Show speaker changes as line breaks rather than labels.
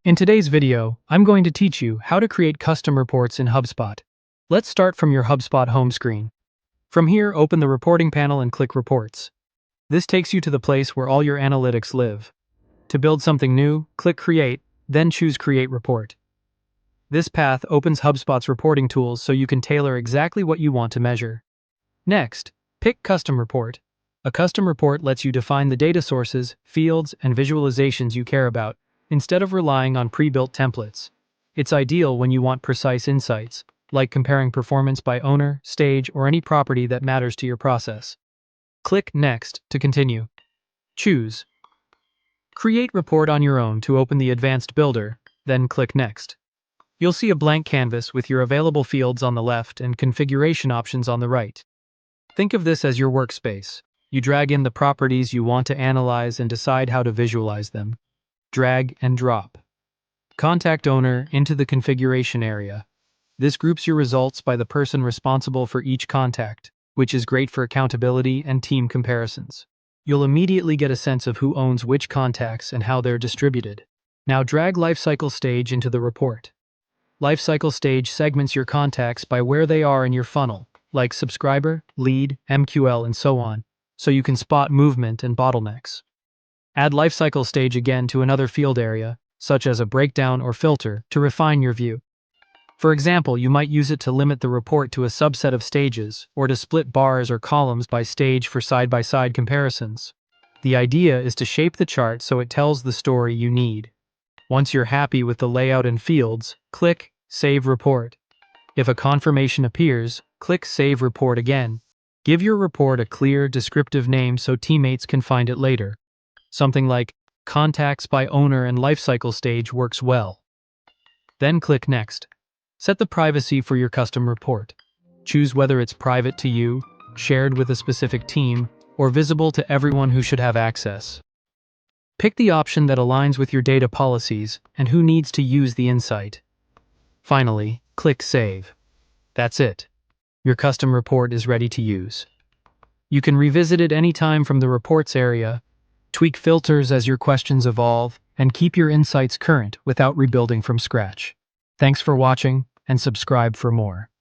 In today's video, I'm going to teach you how to create custom reports in HubSpot. Let's start from your HubSpot home screen. From here, open the reporting panel and click Reports. This takes you to the place where all your analytics live. To build something new, click Create, then choose Create Report. This path opens HubSpot's reporting tools so you can tailor exactly what you want to measure. Next, pick Custom Report. A custom report lets you define the data sources, fields, and visualizations you care about, instead of relying on pre-built templates. It's ideal when you want precise insights, like comparing performance by owner, stage, or any property that matters to your process. Click Next to continue. Choose Create Report on your own to open the Advanced Builder, then click Next. You'll see a blank canvas with your available fields on the left and configuration options on the right. Think of this as your workspace. You drag in the properties you want to analyze and decide how to visualize them. Drag and drop. Contact owner into the configuration area. This groups your results by the person responsible for each contact, which is great for accountability and team comparisons. You'll immediately get a sense of who owns which contacts and how they're distributed. Now drag Lifecycle stage into the report. Lifecycle stage segments your contacts by where they are in your funnel, like subscriber, lead, MQL, and so on, so you can spot movement and bottlenecks. Add Lifecycle stage again to another field area, such as a breakdown or filter, to refine your view. For example, you might use it to limit the report to a subset of stages, or to split bars or columns by stage for side-by-side comparisons. The idea is to shape the chart so it tells the story you need. Once you're happy with the layout and fields, click Save Report. If a confirmation appears, click Save Report again. Give your report a clear, descriptive name so teammates can find it later. Something like Contacts by Owner and Lifecycle stage works well. Then click Next. Set the privacy for your custom report. Choose whether it's private to you, shared with a specific team, or visible to everyone who should have access. Pick the option that aligns with your data policies and who needs to use the insight. Finally, click Save. That's it. Your custom report is ready to use. You can revisit it anytime from the Reports area, tweak filters as your questions evolve, and keep your insights current without rebuilding from scratch. Thanks for watching, and subscribe for more.